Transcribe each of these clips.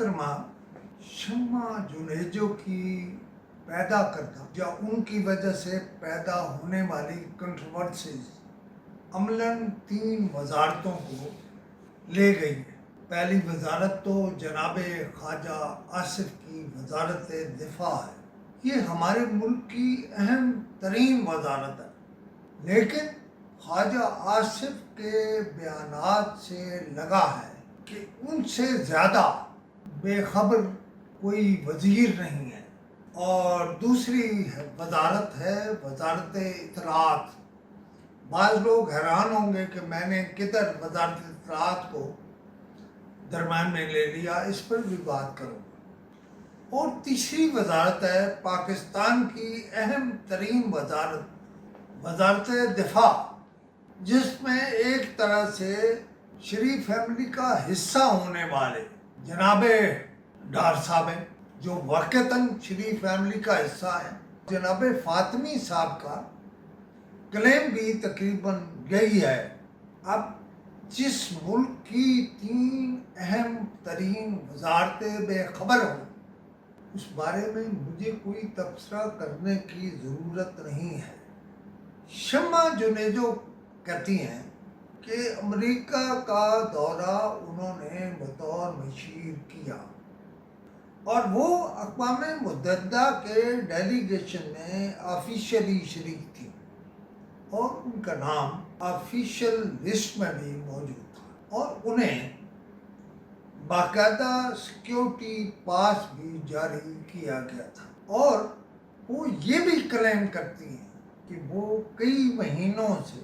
محترمہ شمع جنیجو کی پیدا کردہ یا ان کی وجہ سے پیدا ہونے والی کنٹروورسیز عملاً 3 وزارتوں کو لے گئی ہے۔ پہلی وزارت تو جناب خواجہ آصف کی وزارت دفاع ہے۔ یہ ہمارے ملک کی اہم ترین وزارت ہے، لیکن خواجہ آصف کے بیانات سے لگا ہے کہ ان سے زیادہ بے خبر کوئی وزیر نہیں ہے۔ اور دوسری وزارت ہے وزارت اطلاعات۔ بعض لوگ حیران ہوں گے کہ میں نے کدھر وزارت اطلاعات کو درمیان میں لے لیا، اس پر بھی بات کروں گا۔ اور تیسری وزارت ہے پاکستان کی اہم ترین وزارت، وزارت دفاع، جس میں ایک طرح سے شریف فیملی کا حصہ ہونے والے جناب ڈار صاحب ہیں، جو واقعتاً شریف فیملی کا حصہ ہے۔ جناب فاطمی صاحب کا کلیم بھی تقریباً یہی ہے۔ اب جس ملک کی 3 اہم ترین وزارتیں بے خبر ہوں، اس بارے میں مجھے کوئی تبصرہ کرنے کی ضرورت نہیں ہے۔ شمع جنیجو کہتی ہیں کہ امریکہ کا دورہ انہوں نے بطور مشیر کیا اور وہ اقوام متحدہ کے ڈیلیگیشن میں آفیشلی شریک تھی اور ان کا نام آفیشل لسٹ میں بھی موجود تھا اور انہیں باقاعدہ سیکیورٹی پاس بھی جاری کیا گیا تھا۔ اور وہ یہ بھی کلیم کرتی ہیں کہ وہ کئی مہینوں سے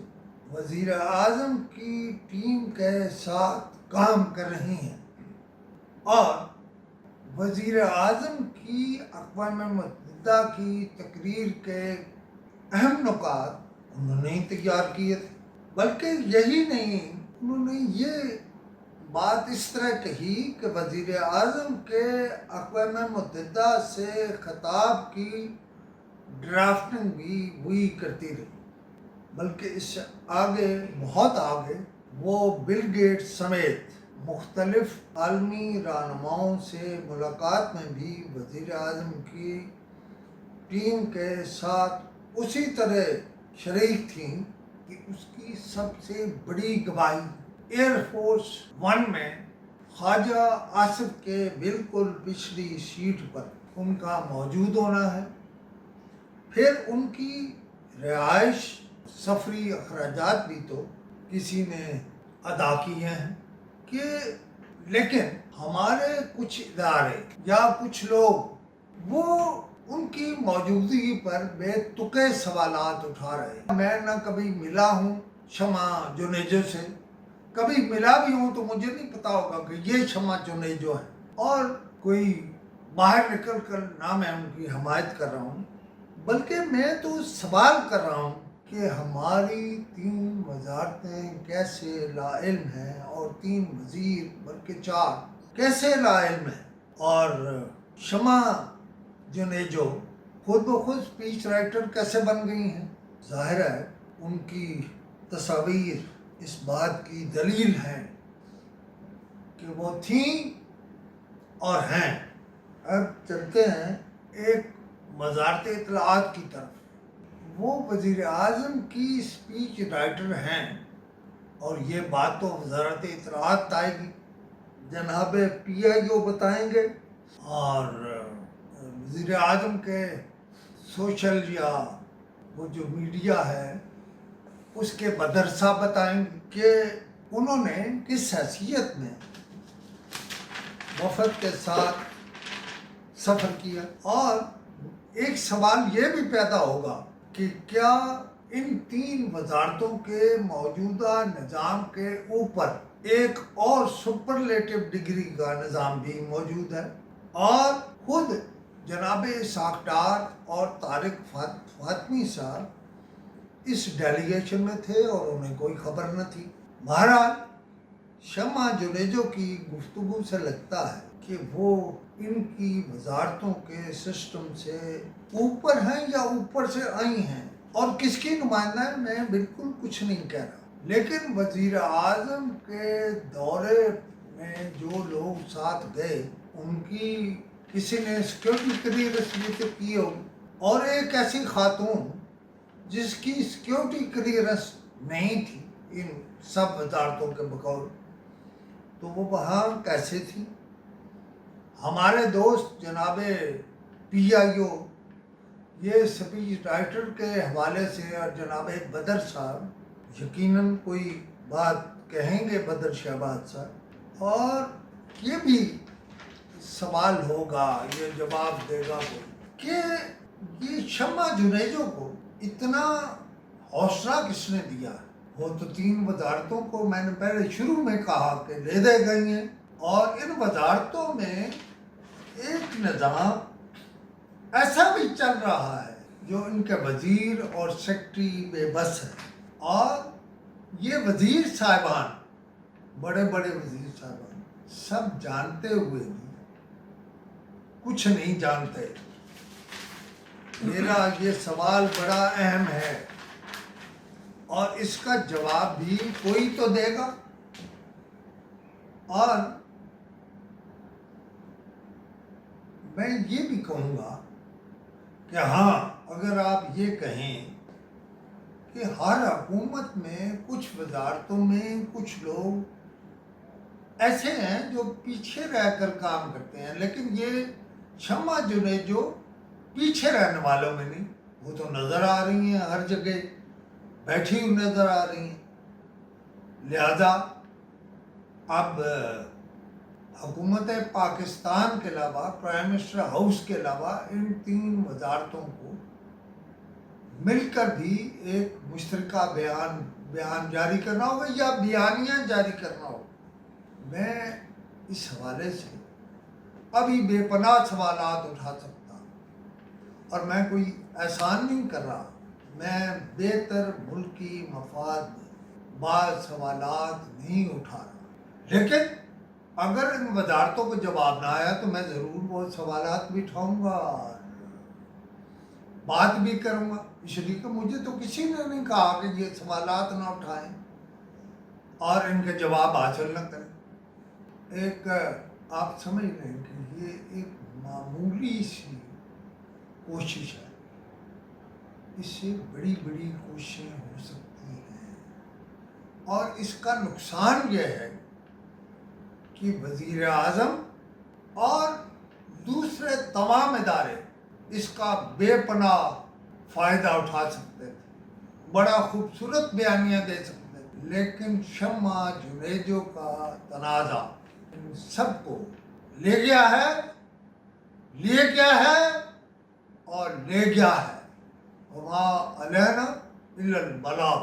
وزیر اعظم کی ٹیم کے ساتھ کام کر رہی ہیں اور وزیر اعظم کی اقوام متحدہ کی تقریر کے اہم نکات انہوں نے تیار کیے تھے۔ بلکہ یہی نہیں، انہوں نے یہ بات اس طرح کہی کہ وزیر اعظم کے اقوام متحدہ سے خطاب کی ڈرافٹنگ بھی وہی کرتی رہی، بلکہ اس سے آگے، بہت آگے، وہ بل گیٹس سمیت مختلف عالمی رہنماؤں سے ملاقات میں بھی وزیر اعظم کی ٹیم کے ساتھ اسی طرح شریک تھیں کہ اس کی سب سے بڑی گواہی ایئر فورس 1 میں خواجہ آصف کے بالکل پچھلی سیٹ پر ان کا موجود ہونا ہے۔ پھر ان کی رہائش، سفری اخراجات بھی تو کسی نے ادا کیے ہیں کہ لیکن ہمارے کچھ ادارے یا کچھ لوگ وہ ان کی موجودگی پر بے تکے سوالات اٹھا رہے ہیں۔ میں نہ کبھی ملا ہوں شمع جنیجو سے، کبھی ملا بھی ہوں تو مجھے نہیں پتا ہوگا کہ یہ شمع جنیجو ہے، اور کوئی باہر نکل کر نہ میں ان کی حمایت کر رہا ہوں، بلکہ میں تو سوال کر رہا ہوں کہ ہماری 3 وزارتیں کیسے لا علم ہیں اور 3 وزیر بلکہ 4 کیسے لا علم ہیں۔ اور شمع جنیجو خود بخود اسپیچ رائٹر کیسے بن گئی ہیں؟ ظاہر ہے ان کی تصاویر اس بات کی دلیل ہیں کہ وہ تھیں اور ہیں۔ اب چلتے ہیں ایک وزارت اطلاعات کی طرف۔ وہ وزیر اعظم کی اسپیچ رائٹر ہیں اور یہ بات تو وزارت اطلاعات آئے گی، جناب PIO بتائیں گے، اور وزیر اعظم کے سوشل یا وہ جو میڈیا ہے اس کے مدرسہ بتائیں گے کہ انہوں نے کس حیثیت میں وفد کے ساتھ سفر کیا۔ اور ایک سوال یہ بھی پیدا ہوگا کہ کیا ان 3 وزارتوں کے موجودہ نظام کے اوپر ایک اور سپرلیٹو ڈگری کا نظام بھی موجود ہے؟ اور خود جناب اسحاق ڈار اور طارق فاطمی صاحب اس ڈیلیگیشن میں تھے اور انہیں کوئی خبر نہ تھی۔ بہرحال شمع جنیجو کی گفتگو سے لگتا ہے کہ وہ ان کی وزارتوں کے سسٹم سے اوپر ہیں یا اوپر سے آئی ہیں، اور کس کی نمائندہ ہے میں بالکل کچھ نہیں کہہ رہا، لیکن وزیر اعظم کے دورے میں جو لوگ ساتھ گئے ان کی کسی نے سیکیورٹی کلیئرنس بھی تو کی ہوگی، اور ایک ایسی خاتون جس کی سیکیورٹی کلیئرنس نہیں تھی ان سب وزارتوں کے بقول، تو وہ وہاں کیسے تھی؟ ہمارے دوست جناب پی آئی او یہ اسپیچ رائٹر کے حوالے سے، اور جناب بدر صاحب یقیناً کوئی بات کہیں گے بدر شہباز صاحب، اور یہ بھی سوال ہوگا، یہ جواب دے گا کوئی کہ یہ شمع جنیجو کو اتنا حوصلہ کس نے دیا؟ وہ تو 3 وزارتوں کو میں نے پہلے شروع میں کہا کہ لے دے گئی ہیں، اور ان وزارتوں میں ایک نظام ایسا بھی چل رہا ہے جو ان کے وزیر اور سیکرٹری بے بس ہے، اور یہ وزیر صاحبان، بڑے بڑے وزیر صاحبان سب جانتے ہوئے بھی کچھ نہیں جانتے۔ میرا یہ سوال بڑا اہم ہے، اور اس کا جواب بھی کوئی تو دے گا۔ اور میں یہ بھی کہوں گا کہ ہاں، اگر آپ یہ کہیں کہ ہر حکومت میں کچھ وزارتوں میں کچھ لوگ ایسے ہیں جو پیچھے رہ کر کام کرتے ہیں، لیکن یہ شمع جنیجو پیچھے رہنے والوں میں نہیں، وہ تو نظر آ رہی ہیں ہر جگہ بیٹھی ہوئی نظر آ رہی ہیں۔ لہذا اب حکومت پاکستان کے علاوہ، پرائم منسٹر ہاؤس کے علاوہ، ان 3 وزارتوں کو مل کر بھی ایک مشترکہ بیان جاری کرنا ہوگا یا بیانیہ جاری کرنا ہوگا۔ میں اس حوالے سے ابھی بے پناہ سوالات اٹھا سکتا ہوں، اور میں کوئی احسان نہیں کر رہا، میں بہتر ملکی مفاد میں بعض سوالات نہیں اٹھا رہا، لیکن اگر ان وزارتوں کو جواب نہ آیا تو میں ضرور وہ سوالات بھی اٹھاؤں گا اور بات بھی کروں گا، اس لیے کہ مجھے تو کسی نے نہیں کہا کہ یہ سوالات نہ اٹھائیں اور ان کے جواب حاصل نہ کریں۔ ایک آپ سمجھ رہے ہیں کہ یہ ایک معمولی سی کوشش ہے، اس سے بڑی بڑی کوششیں ہو سکتی ہیں، اور اس کا نقصان یہ ہے کہ وزیر اعظم اور دوسرے تمام ادارے اس کا بے پناہ فائدہ اٹھا سکتے تھے، بڑا خوبصورت بیانیہ دے سکتے تھے، لیکن شمع جنیجو کا تنازع ان سب کو لے گیا ہے اور لے گیا ہے۔ وما علینا الا البلاغ۔